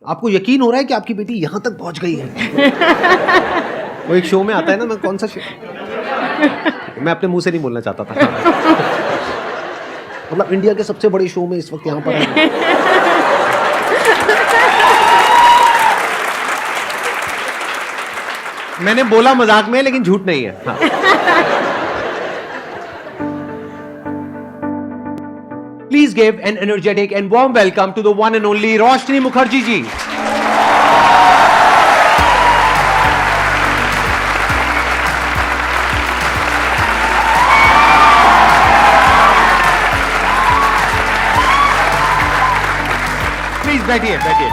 आपको यकीन हो रहा है कि आपकी बेटी यहाँ तक पहुँच गई है? वो एक शो में आता है ना, मैं कौन सा शो, मैं अपने मुंह से नहीं बोलना चाहता था। मतलब इंडिया के सबसे बड़े शो में इस वक्त यहाँ पर है। मैंने बोला मजाक में, लेकिन झूठ नहीं है। हाँ। Please give an energetic and warm welcome to the one and only Roshni Mukherjee ji. Please बैठिए, बैठिए।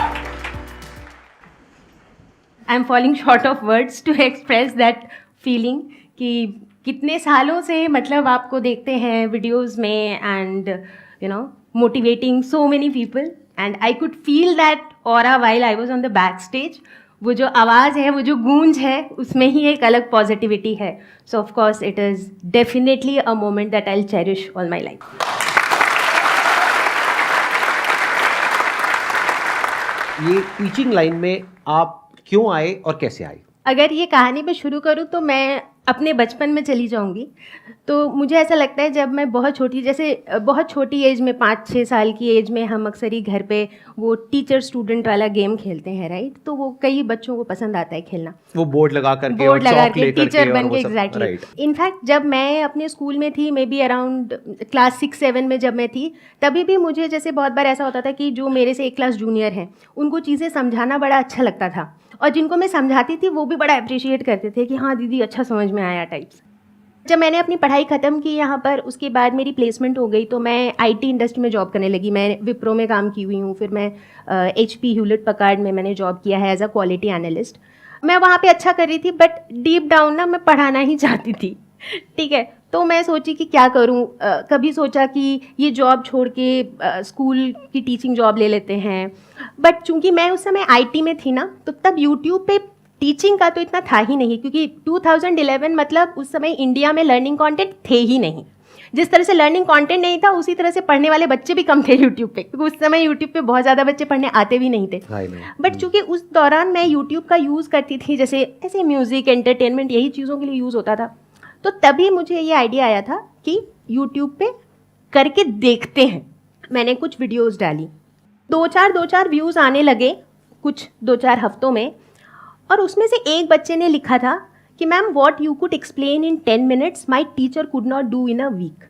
I am falling short of words to express that feeling कि कितने सालों से मतलब आपको देखते हैं वीडियोस में and you know motivating so many people and I could feel that aura while I was on the back stage. वो जो आवाज़ है, वो जो गूंज है, उसमें ही एक अलग पॉजिटिविटी है। सो of course it is definitely a moment that I will cherish all my life. ये टीचिंग लाइन में आप क्यों आए और कैसे आए? अगर ये कहानी मैं शुरू करूँ तो मैं अपने बचपन में चली जाऊँगी। तो मुझे ऐसा लगता है जब मैं बहुत छोटी, जैसे बहुत छोटी एज में 5-6 साल की एज में हम अक्सर ही घर पे वो टीचर स्टूडेंट वाला गेम खेलते हैं, राइट? तो वो कई बच्चों को पसंद आता है खेलना, वो बोर्ड लगा करके टीचर बन के। एग्जैक्टली। इनफैक्ट जब मैं अपने स्कूल में थी, मे बी अराउंड क्लास 6-7 में जब मैं थी, तभी भी मुझे जैसे बहुत बार ऐसा होता था कि जो मेरे से एक क्लास जूनियर हैं उनको चीज़ें समझाना बड़ा अच्छा लगता था, और जिनको मैं समझाती थी वो भी बड़ा अप्रिशिएट करते थे कि हाँ दीदी अच्छा समझ में आया टाइप्स। जब मैंने अपनी पढ़ाई ख़त्म की यहाँ पर, उसके बाद मेरी प्लेसमेंट हो गई तो मैं आईटी इंडस्ट्री में जॉब करने लगी। मैं विप्रो में काम की हुई हूँ, फिर मैं HP ह्यूलेट पकार्ड में मैंने जॉब किया है एज अ क्वालिटी एनालिस्ट। मैं वहाँ पे अच्छा कर रही थी, बट डीप डाउन ना मैं पढ़ाना ही चाहती थी, ठीक है? तो मैं सोची कि क्या करूँ। कभी सोचा कि ये जॉब छोड़ के स्कूल की टीचिंग जॉब ले लेते हैं, बट चूंकि मैं उस समय आईटी में थी ना, तो तब यूट्यूब पे टीचिंग का तो इतना था ही नहीं, क्योंकि 2011 मतलब उस समय इंडिया में लर्निंग कंटेंट थे ही नहीं। जिस तरह से लर्निंग कंटेंट नहीं था, उसी तरह से पढ़ने वाले बच्चे भी कम थे यूट्यूब पे, क्योंकि उस समय यूट्यूब पे बहुत ज़्यादा बच्चे पढ़ने आते भी नहीं थे। बट चूंकि उस दौरान मैं यूट्यूब का यूज़ करती थी, जैसे ऐसे म्यूज़िक, एंटरटेनमेंट, यही चीज़ों के लिए यूज़ होता था, तो तभी मुझे ये आइडिया आया था कि यूट्यूब पे करके देखते हैं। मैंने कुछ वीडियोस डाली, 2-4 व्यूज़ आने लगे कुछ 2-4 हफ्तों में, और उसमें से एक बच्चे ने लिखा था कि ma'am what you could explain in 10 minutes my teacher could not do in a week.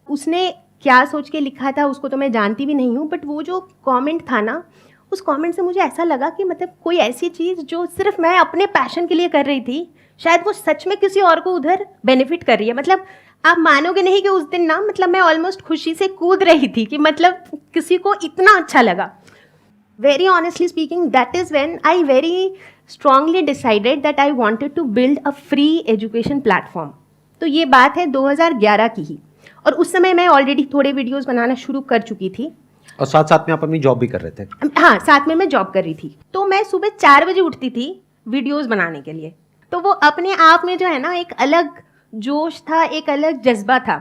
उसने क्या सोच के लिखा था उसको तो मैं जानती भी नहीं हूँ, बट वो जो कमेंट था ना, उस कमेंट से मुझे ऐसा लगा कि मतलब कोई ऐसी चीज़ जो सिर्फ मैं अपने पैशन के लिए कर रही थी, शायद वो सच में किसी और को उधर बेनिफिट कर रही है। मतलब आप मानोगे नहीं कि उस दिन ना, मतलब मैं ऑलमोस्ट खुशी से कूद रही थी कि मतलब किसी को इतना अच्छा लगा। Very honestly speaking, that is when I very strongly decided that I wanted to build a free education platform. तो ये बात है 2011 की ही, और उस समय मैं ऑलरेडी थोड़े वीडियोस बनाना शुरू कर चुकी थी, और साथ साथ में आप अपनी जॉब भी कर रहे थे। हाँ, साथ में मैं जॉब कर रही थी। तो मैं सुबह 4 बजे उठती थी वीडियोस बनाने के लिए। तो वो अपने आप में जो है ना, एक अलग जोश था, एक अलग जज्बा था।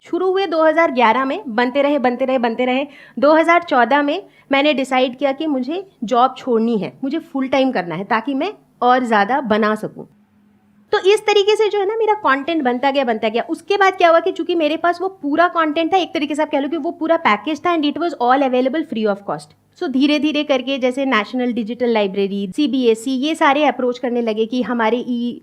शुरू हुए 2011 में, बनते रहे। 2014 में मैंने डिसाइड किया कि मुझे जॉब छोड़नी है, मुझे फुल टाइम करना है, ताकि मैं और ज़्यादा बना सकूं। तो इस तरीके से जो है ना मेरा कंटेंट बनता गया। उसके बाद क्या हुआ कि चूंकि मेरे पास वो पूरा कंटेंट था, एक तरीके से आप कह लो कि वो पूरा पैकेज था, and it was all available free of cost. So धीरे धीरे करके जैसे नेशनल डिजिटल लाइब्रेरी, CBSE, ये सारे अप्रोच करने लगे कि हमारे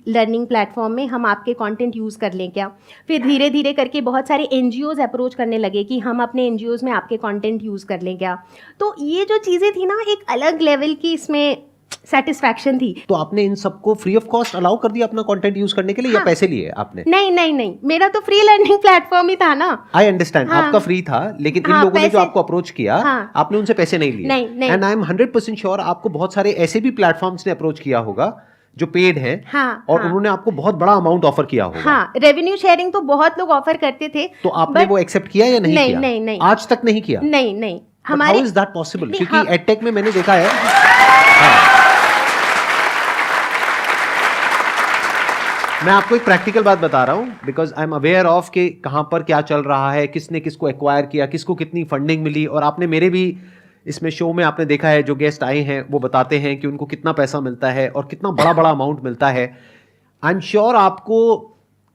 लर्निंग प्लेटफॉर्म में हम आपके कंटेंट यूज़ कर लें क्या। फिर धीरे धीरे करके बहुत सारे NGOs अप्रोच करने लगे कि हम अपने NGOs में आपके कंटेंट यूज़ कर लें क्या। तो ये जो चीज़ें थी ना, एक अलग लेवल की इसमें सेटिस्फैक्शन थी। तो आपने इन सबको फ्री ऑफ कॉस्ट अलाउ कर दिया अपना कंटेंट यूज करने के लिए, या पैसे लिए आपने? नहीं, मेरा तो फ्री लर्निंग प्लेटफॉर्म ही था ना। आई अंडरस्टैंड, आपका फ्री था, लेकिन इन लोगों ने जो आपको अप्रोच किया, आपने उनसे पैसे नहीं लिए। नहीं। एंड आई एम 100% श्योर आपको बहुत सारे ऐसे भी प्लेटफॉर्म्स ने अप्रोच किया होगा जो पेड है, और उन्होंने आपको बहुत बड़ा अमाउंट ऑफर किया होगा। हाँ, रेवेन्यू शेयरिंग तो बहुत लोग ऑफर करते थे। तो आपने वो एक्सेप्ट किया या नहीं किया? नहीं, आज तक नहीं किया? नहीं। हमारे हाउ इज दैट पॉसिबल? क्योंकि एडटेक में मैंने देखा है, मैं आपको एक प्रैक्टिकल बात बता रहा हूँ, because I am aware of कि कहाँ पर क्या चल रहा है, किसने किसको एक्वायर किया, किसको कितनी फंडिंग मिली, और आपने मेरे भी इसमें शो में आपने देखा है जो गेस्ट आए हैं वो बताते हैं कि उनको कितना पैसा मिलता है और कितना बड़ा बड़ा अमाउंट मिलता है। आई एम श्योर आपको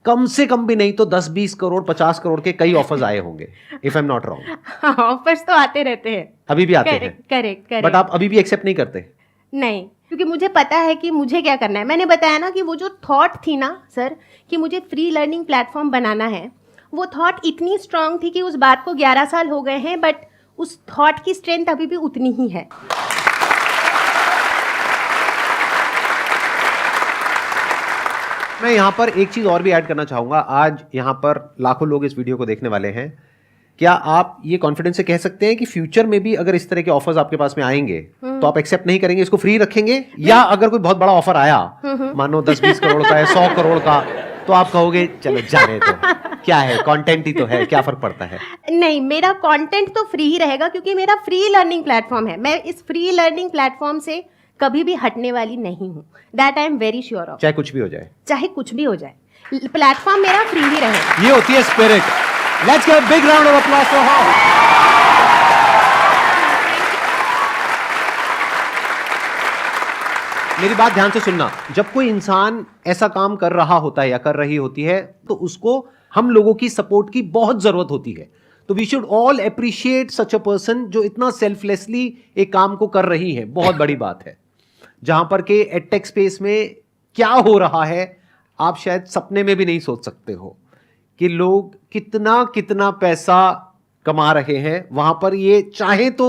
कम से कम भी नहीं तो 10-20 करोड़ 50 करोड़ के कई ऑफर्स आए होंगे, if I am not wrong. Offers तो आते रहते हैं, अभी भी आते हैं। करेक्ट। बट आप अभी भी एक्सेप्ट नहीं करते? नहीं, क्योंकि मुझे पता है कि मुझे क्या करना है। मैंने बताया ना कि वो जो थॉट थी ना सर कि मुझे फ्री लर्निंग प्लेटफॉर्म बनाना है, वो थॉट इतनी स्ट्रांग थी कि उस बात को 11 साल हो गए हैं, बट उस थॉट की स्ट्रेंथ अभी भी उतनी ही है। मैं यहाँ पर एक चीज और भी ऐड करना चाहूंगा। आज यहाँ पर लाखों लोग इस वीडियो को देखने वाले हैं। क्या आप ये कॉन्फिडेंस से कह सकते हैं कि फ्यूचर में भी अगर इस तरह के ऑफर्स आपके पास में आएंगे तो आप एक्सेप्ट नहीं करेंगे, इसको फ्री रखेंगे? या अगर कोई बहुत बड़ा ऑफर आया, मानो 10-20 करोड़ का है, 100 करोड़ का, तो आप कहोगे चलो जाने तो, क्या है, कंटेंट ही तो है, क्या फर्क पड़ता है? नहीं, मेरा कंटेंट तो फ्री ही रहेगा क्योंकि मेरा फ्री लर्निंग प्लेटफॉर्म है। मैं इस फ्री लर्निंग प्लेटफॉर्म से कभी भी हटने वाली नहीं हूँ। That I am very sure of. चाहे कुछ भी हो जाए, चाहे कुछ भी हो जाए, प्लेटफॉर्म मेरा फ्री ही रहेगा। ये होती है spirit. Let's give a big round of applause for her. मेरी बात ध्यान से सुनना। जब कोई इंसान ऐसा काम कर रहा होता है या कर रही होती है तो उसको हम लोगों की सपोर्ट की बहुत जरूरत होती है। तो we should all appreciate such a person जो इतना सेल्फलेसली एक काम को कर रही है। बहुत बड़ी बात है। जहां पर के एडटेक स्पेस में क्या हो रहा है आप शायद सपने में भी नहीं सोच सकते हो कि लोग कितना कितना पैसा कमा रहे हैं। वहां पर ये चाहे तो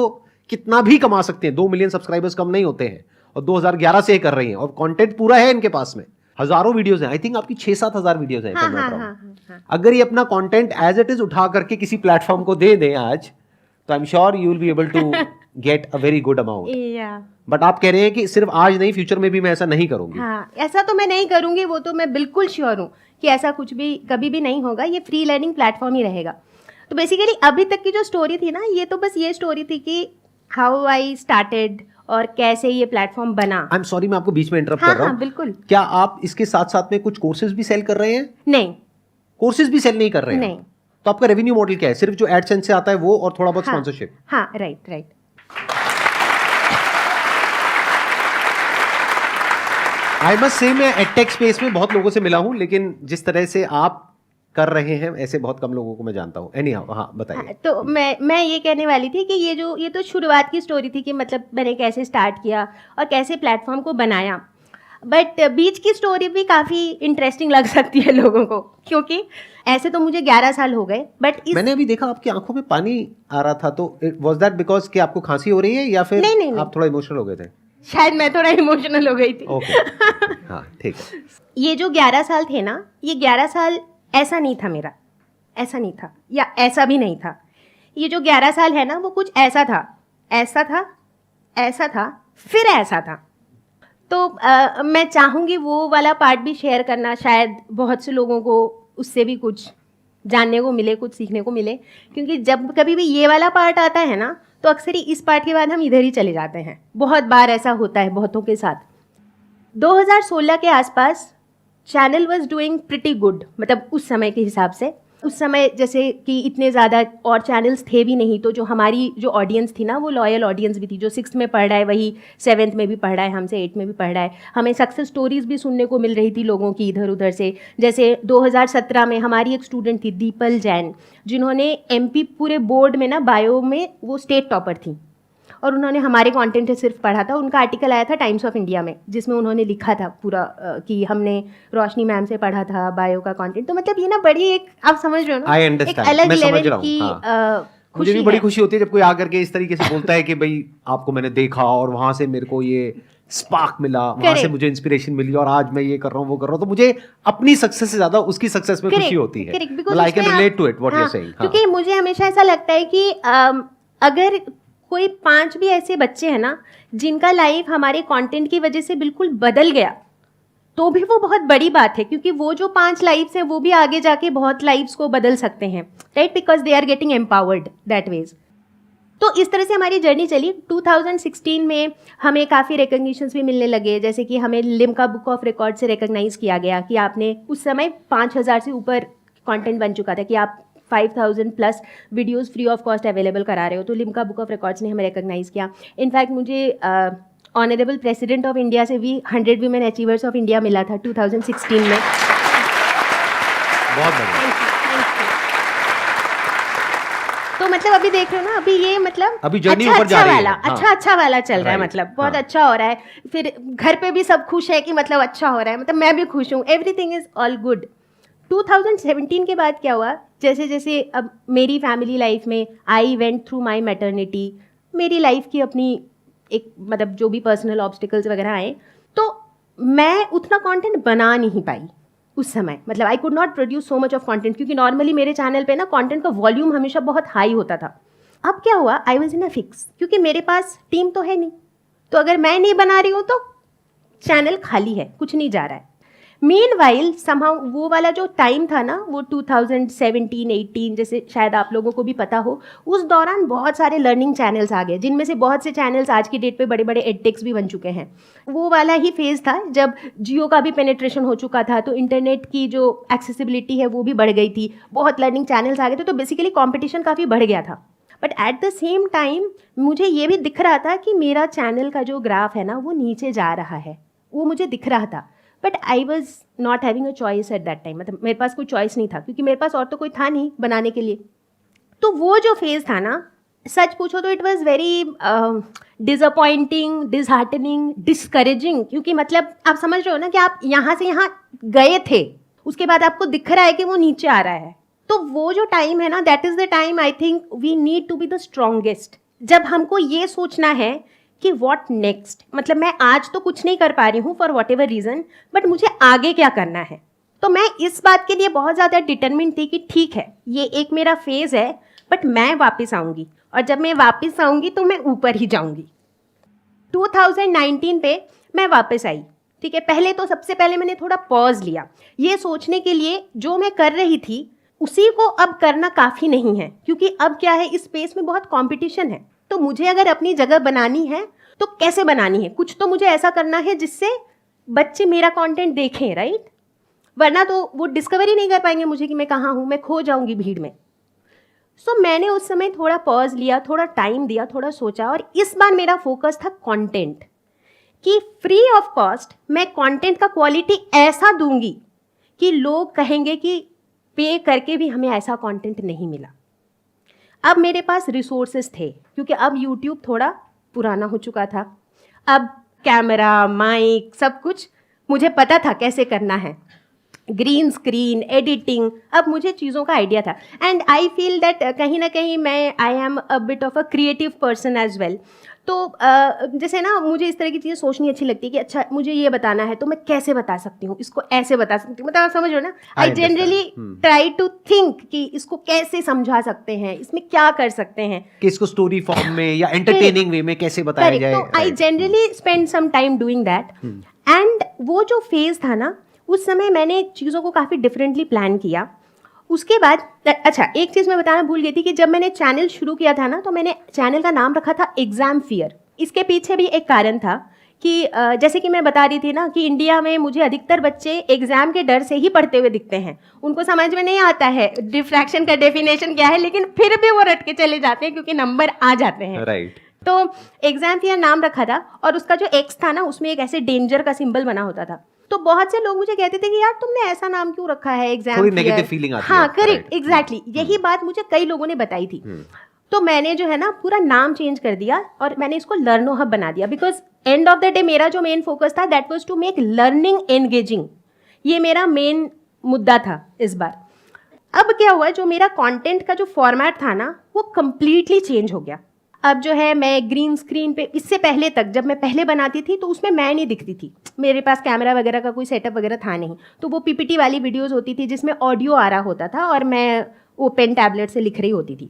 कितना भी कमा सकते हैं। 2 मिलियन सब्सक्राइबर्स कम नहीं होते हैं और 2011 से ये कर रही हैं और कंटेंट पूरा है इनके पास में। हजारों वीडियोस हैं। आई थिंक आपकी 6-7 हजार वीडियोस हैं। हाँ। अगर ये अपना कंटेंट एज इट इज उठा करके किसी प्लेटफॉर्म को दे दें आज, तो I am sure you will be able to get a very good amount. But आप कह रहे हैं कि सिर्फ आज नहीं, फ्यूचर में भी मैं ऐसा नहीं करूंगी। हाँ, ऐसा तो मैं नहीं करूंगी, वो तो मैं बिल्कुल श्योर हूँ कि ऐसा कुछ भी कभी भी नहीं होगा। ये फ्री लर्निंग प्लेटफॉर्म ही रहेगा। तो बेसिकली अभी तक की जो स्टोरी थी ना, ये तो बस ये स्टोरी थी कि हाउ आई स्टार्टेड और कैसे ये प्लेटफॉर्म बना। आई एम सॉरी, मैं आपको बीच में इंटरप्ट कर रहा हूँ। हाँ, बिल्कुल। क्या आप इसके साथ साथ में कुछ कोर्सेज भी सेल कर रहे हैं? नहीं, कोर्सेज भी सेल नहीं कर रहे हैं? नहीं। तो आपका रेवेन्यू मॉडल क्या है? सिर्फ जो एडसेंस से आता है वो और थोड़ा बहुत स्पॉन्सरशिप? हाँ, राइट। आई मस्ट से मैं एडटेक स्पेस में बहुत लोगों से मिला हूं, लेकिन जिस तरह से आप कर रहे हैं ऐसे बहुत कम लोगों को मैं जानता हूं। एनीहाउ, हाँ बताइए। तो मैं ये कहने वाली थी कि ये तो शुरुआत की स्टोरी थी कि मतलब मैंने कैसे स्टार्ट किया और कैसे प्लेटफॉर्म को बनाया। बट बीच की स्टोरी भी काफ़ी इंटरेस्टिंग लग सकती है लोगों को, क्योंकि ऐसे तो मुझे 11 साल हो गए। बट मैंने अभी देखा आपकी आंखों में पानी आ रहा था, तो वाज दैट बिकॉज कि आपको खांसी हो रही है या फिर नहीं। आप थोड़ा इमोशनल हो गए थे? शायद मैं थोड़ा इमोशनल हो गई थी। ओके, हाँ ठीक है। ये जो 11 साल थे ना, ये 11 साल ऐसा नहीं था मेरा, ऐसा नहीं था या ऐसा भी नहीं था। ये जो 11 साल है ना, वो कुछ ऐसा था, फिर ऐसा था। तो मैं चाहूँगी वो वाला पार्ट भी शेयर करना, शायद बहुत से लोगों को उससे भी कुछ जानने को मिले, कुछ सीखने को मिले। क्योंकि जब कभी भी ये वाला पार्ट आता है ना, तो अक्सर ही इस पार्ट के बाद हम इधर ही चले जाते हैं। बहुत बार ऐसा होता है बहुतों के साथ। 2016 के आसपास channel was doing pretty good, मतलब उस समय के हिसाब से। उस समय जैसे कि इतने ज़्यादा और चैनल्स थे भी नहीं, तो जो हमारी जो ऑडियंस थी ना, वो लॉयल ऑडियंस भी थी। जो 6th में पढ़ रहा है वही 7th में भी पढ़ रहा है, हमसे 8th में भी पढ़ रहा है। हमें सक्सेस स्टोरीज़ भी सुनने को मिल रही थी लोगों की इधर उधर से। जैसे 2017 में हमारी एक स्टूडेंट थी दीपल जैन, जिन्होंने MP पूरे बोर्ड में ना बायो में वो स्टेट टॉपर थी, और उन्होंने हमारे कंटेंट से सिर्फ पढ़ा था। उनका आर्टिकल आया था टाइम्स ऑफ इंडिया में, जिसमें उन्होंने लिखा था पूरा कि हमने रोशनी मैम से पढ़ा था बायो का कंटेंट। तो मतलब ये ना बड़ी एक, आप समझ रहे हो ना, एक अलग लेवल की मुझे भी बड़ी खुशी होती है जब कोई आकर के इस तरीके से बोलता है कि भाई आपको मैंने देखा और वहां से मेरे को ये स्पार्क मिला, वहां से मुझे इंस्पिरेशन मिली और आज मैं ये कर रहा हूँ, वो कर रहा हूँ। तो मुझे अपनी सक्सेस से ज्यादा उसकी सक्सेस में खुशी होती है। I can relate to it what you are saying. क्योंकि मुझे हमेशा ऐसा लगता है कि अगर कोई 5 भी ऐसे बच्चे हैं ना जिनका लाइफ हमारे कंटेंट की वजह से बिल्कुल बदल गया, तो भी वो बहुत बड़ी बात है। क्योंकि वो जो 5 लाइफ्स हैं वो भी आगे जाके बहुत लाइफ्स को बदल सकते हैं, right? Because they are getting empowered that ways. तो इस तरह से हमारी जर्नी चली। 2016 में हमें काफ़ी रिकग्निशंस भी मिलने लगे, जैसे कि हमें लिम्का बुक ऑफ रिकॉर्ड से रिकग्नाइज किया गया कि आपने, उस समय 5000 से ऊपर कंटेंट बन चुका था कि आप 5,000 plus videos free of cost available करा रहे हो। तो लिम्का बुक ऑफ रिकॉर्ड्स ने हमें रिकॉग्नाइज़ किया। इनफैक्ट मुझे ऑनरेबल प्रेसिडेंट ऑफ इंडिया से भी 100 वीमेन अचीवर्स ऑफ इंडिया मिला था 2016 में। बहुत बढ़िया। तो मतलब अभी देख रहे हो ना, अभी ये मतलब अभी जर्नी ऊपर जा रही है। अच्छा वाला चल रहा है, मतलब बहुत अच्छा हो रहा है। फिर घर पे भी सब खुश है कि मतलब अच्छा हो रहा है, मतलब मैं भी खुश हूँ, एवरीथिंग इज ऑल गुड। 2017 के बाद क्या हुआ, जैसे जैसे अब मेरी फैमिली लाइफ में I went through my maternity, मेरी लाइफ की अपनी एक मतलब जो भी पर्सनल ऑब्स्टिकल्स वगैरह आए, तो मैं उतना कंटेंट बना नहीं पाई उस समय। मतलब I could not produce so much of content, क्योंकि नॉर्मली मेरे चैनल पे ना कंटेंट का वॉल्यूम हमेशा बहुत हाई होता था। अब क्या हुआ, I was in a fix, क्योंकि मेरे पास टीम तो है नहीं, तो अगर मैं नहीं बना रही हूँ तो चैनल खाली है, कुछ नहीं जा रहा है। मीनवाइल समहाउ वो वाला जो टाइम था ना, वो 2017-18 जैसे शायद आप लोगों को भी पता हो, उस दौरान बहुत सारे लर्निंग चैनल्स आ गए, जिनमें से बहुत से चैनल्स आज की डेट पे बड़े बड़े एडटेक्स भी बन चुके हैं। वो वाला ही फेज़ था जब जियो का भी पेनिट्रेशन हो चुका था, तो इंटरनेट की जो एक्सेसिबिलिटी है वो भी बढ़ गई थी, बहुत लर्निंग चैनल्स आ गए थे, तो बेसिकली कॉम्पिटिशन काफ़ी बढ़ गया था। But at the same time मुझे ये भी दिख रहा था कि मेरा चैनल का जो ग्राफ है ना वो नीचे जा रहा है, वो मुझे दिख रहा था। But I was not having a choice at that time, मतलब मेरे पास कोई चॉइस नहीं था, क्योंकि मेरे पास और तो कोई था नहीं बनाने के लिए। तो वो जो फेज़ था ना, सच पूछो तो it was very disappointing, disheartening, discouraging, क्योंकि मतलब आप समझ रहे हो ना कि आप यहाँ से यहाँ गए थे, उसके बाद आपको दिख रहा है कि वो नीचे आ रहा है। तो वो जो टाइम है ना, that is the time I think we need to be the strongest, जब हमको ये सोचना है कि व्हाट नेक्स्ट, मतलब मैं आज तो कुछ नहीं कर पा रही हूँ for what ever reason, but मुझे आगे क्या करना है। तो मैं इस बात के लिए बहुत ज़्यादा डिटरमिन्ड थी कि ठीक है, ये एक मेरा फेज़ है, बट मैं वापस आऊँगी, और जब मैं वापस आऊँगी तो मैं ऊपर ही जाऊँगी। 2019 पे मैं वापस आई, ठीक है। पहले तो सबसे पहले मैंने थोड़ा पॉज लिया, ये सोचने के लिए जो मैं कर रही थी उसी को अब करना काफ़ी नहीं है, क्योंकि अब क्या है, इस स्पेस में बहुत कंपटीशन है। तो मुझे अगर अपनी जगह बनानी है तो कैसे बनानी है, कुछ तो मुझे ऐसा करना है जिससे बच्चे मेरा कंटेंट देखें, राइट, वरना तो वो डिस्कवर ही नहीं कर पाएंगे मुझे कि मैं कहाँ हूँ, मैं खो जाऊँगी भीड़ में। सो मैंने उस समय थोड़ा पॉज लिया, थोड़ा टाइम दिया, थोड़ा सोचा, और इस बार मेरा फोकस था कंटेंट, कि फ्री ऑफ कॉस्ट मैं कंटेंट का क्वालिटी ऐसा दूंगी कि लोग कहेंगे कि पे करके भी हमें ऐसा कंटेंट नहीं मिला। अब मेरे पास रिसोर्सेज थे, क्योंकि अब यूट्यूब थोड़ा पुराना हो चुका था, अब कैमरा, माइक, सब कुछ मुझे पता था कैसे करना है, ग्रीन स्क्रीन, एडिटिंग, अब मुझे चीज़ों का आइडिया था। एंड आई फील दैट कहीं ना कहीं मैं I am a bit of a creative person as well. तो जैसे ना मुझे इस तरह की चीज़ें सोचनी अच्छी लगती है कि अच्छा मुझे ये बताना है तो मैं कैसे बता सकती हूँ, इसको ऐसे बता सकती हूँ, मतलब आप समझ रहे हो ना। I generally try to think कि इसको कैसे समझा सकते हैं, इसमें क्या कर सकते हैं, कि इसको स्टोरी फॉर्म में या एंटरटेनिंग वे में कैसे बताया जाए। तो I generally spend some time doing that. And वो जो फेज था ना, उस समय मैंने चीज़ों को काफ़ी डिफरेंटली प्लान किया। उसके बाद अच्छा एक चीज़ मैं बताना भूल गई थी कि जब मैंने चैनल शुरू किया था ना, तो मैंने चैनल का नाम रखा था एग्ज़ाम फियर। इसके पीछे भी एक कारण था कि जैसे कि मैं बता रही थी ना कि इंडिया में मुझे अधिकतर बच्चे एग्ज़ाम के डर से ही पढ़ते हुए दिखते हैं, उनको समझ में नहीं आता है डिफ्रैक्शन का डेफिनेशन क्या है, लेकिन फिर भी वो रट के चले जाते हैं क्योंकि नंबर आ जाते हैं, राइट। तो एग्ज़ाम फियर नाम रखा था, और उसका जो एक्स था ना उसमें एक ऐसे डेंजर का सिंबल बना होता था। तो बहुत से लोग मुझे कहते थे कि यार तुमने ऐसा नाम क्यों रखा है एग्जाम, थोड़ी नेगेटिव फीलिंग आती है। हाँ करेक्ट, एग्जैक्टली, यही बात मुझे कई लोगों ने बताई थी। तो मैंने जो है ना पूरा नाम चेंज कर दिया और मैंने इसको लर्नो हब बना दिया, because end of the day मेरा जो मेन फोकस था that was to make learning engaging, ये मेरा मेन मुद्दा था इस बार। अब क्या हुआ, जो मेरा कंटेंट का जो फॉर्मेट था ना वो कंप्लीटली चेंज हो गया। अब जो है मैं ग्रीन स्क्रीन पे, इससे पहले तक जब मैं पहले बनाती थी तो उसमें मैं नहीं दिखती थी, मेरे पास कैमरा वगैरह का कोई सेटअप वगैरह था नहीं, तो वो पीपीटी वाली वीडियोस होती थी जिसमें ऑडियो आ रहा होता था और मैं वो पेन टैबलेट से लिख रही होती थी।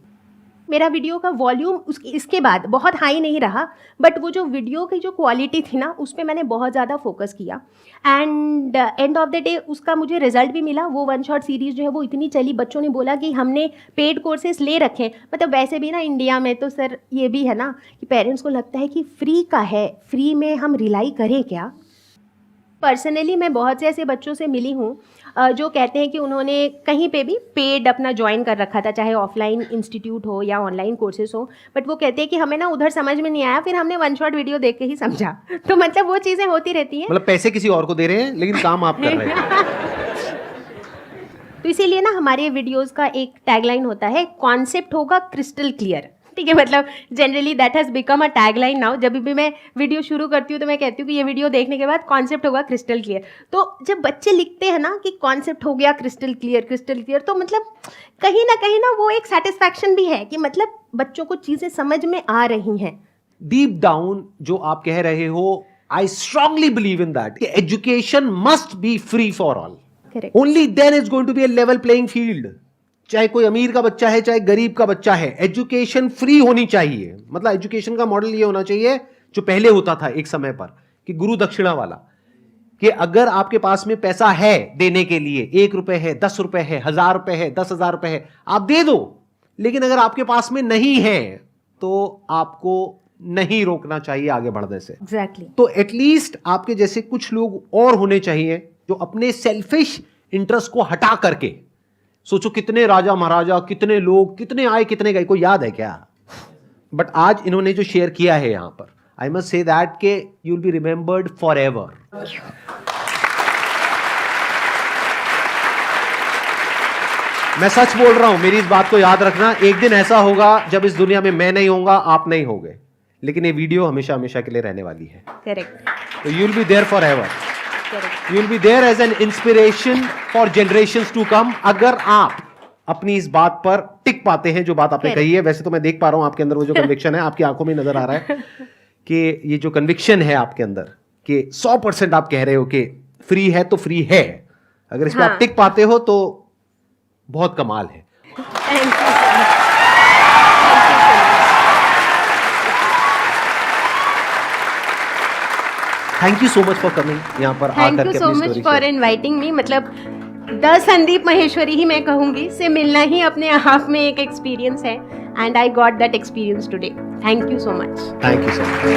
मेरा वीडियो का वॉल्यूम इसके बाद बहुत हाई नहीं रहा, बट वो जो वीडियो की जो क्वालिटी थी ना उस पर मैंने बहुत ज़्यादा फोकस किया। And and of the day उसका मुझे रिजल्ट भी मिला। वो वन शॉट सीरीज़ जो है वो इतनी चली, बच्चों ने बोला कि हमने पेड कोर्सेज ले रखे। मतलब वैसे भी ना इंडिया में तो सर ये भी है ना कि पेरेंट्स को लगता है कि फ्री का है, फ्री में हम रिलाई करें क्या, पर्सनली मैं बहुत से ऐसे बच्चों से मिली हूँ जो कहते हैं कि उन्होंने कहीं पे भी पेड अपना ज्वाइन कर रखा था, चाहे ऑफलाइन इंस्टीट्यूट हो या ऑनलाइन कोर्सेज हो, बट वो कहते हैं कि हमें ना उधर समझ में नहीं आया, फिर हमने वन शॉट वीडियो देख के ही समझा। तो मतलब वो चीज़ें होती रहती हैं। मतलब पैसे किसी और को दे रहे हैं लेकिन काम आप कर रहे हैं। तो इसीलिए ना हमारे वीडियोस का एक टैगलाइन होता है, कॉन्सेप्ट होगा क्रिस्टल क्लियर। ठीक है, मतलब generally that has become a tagline now. जब भी मैं वीडियो शुरू करती हूँ तो मैं कहती हूँ कि ये वीडियो देखने के बाद कॉन्सेप्ट होगा क्रिस्टल क्लियर। तो जब बच्चे लिखते हैं ना कि कॉन्सेप्ट हो गया क्रिस्टल क्लियर, तो मतलब कहीं ना वो एक सेटिस्फैक्शन भी है कि मतलब बच्चों को चीज़ें समझ में आ रही हैं। डीप डाउन जो आप कह रहे हो, I strongly believe in that education must be free for all. Only then is going to be a level playing field. चाहे कोई अमीर का बच्चा है चाहे गरीब का बच्चा है, एजुकेशन फ्री होनी चाहिए। मतलब एजुकेशन का मॉडल ये होना चाहिए जो पहले होता था एक समय पर, कि गुरु दक्षिणा वाला, कि अगर आपके पास में पैसा है देने के लिए, 1 रुपए है, 10 रुपए है, 1000 रुपए है, 10,000 रुपए है, आप दे दो। लेकिन अगर आपके पास में नहीं है तो आपको नहीं रोकना चाहिए आगे बढ़ने से। Exactly. तो एटलीस्ट आपके जैसे कुछ लोग और होने चाहिए जो अपने सेल्फिश इंटरेस्ट को हटा करके, सोचो कितने राजा महाराजा, कितने लोग, कितने आए कितने गए, कोई याद है क्या? बट आज इन्होंने जो शेयर किया है यहां पर, आई मस्ट से दैट के you will be remembered for ever. मैं सच बोल रहा हूं, मेरी इस बात को याद रखना। एक दिन ऐसा होगा जब इस दुनिया में मैं नहीं होऊंगा, आप नहीं होगे, लेकिन ये वीडियो हमेशा हमेशा के लिए रहने वाली है। करेक्ट। तो you will be there forever, you will be there as an inspiration for generations to come. अगर आप अपनी इस बात पर टिक पाते हैं जो बात आपने कही है। वैसे तो मैं देख पा रहा हूं आपके अंदर वो जो कन्विक्शन है, आपकी आंखों में नजर आ रहा है कि ये जो कन्विक्शन है आपके अंदर कि 100% आप कह रहे हो कि फ्री है तो फ्री है। अगर इस पर आप टिक पाते हो तो बहुत कमाल है। Thank you so much for coming यहाँ पर आकर के। Thank you so much for inviting me. मतलब द संदीप माहेश्वरी ही मैं कहूँगी, से मिलना ही अपने आप में एक एक्सपीरियंस है, and I got that experience today. Thank you so much. Thank you so much.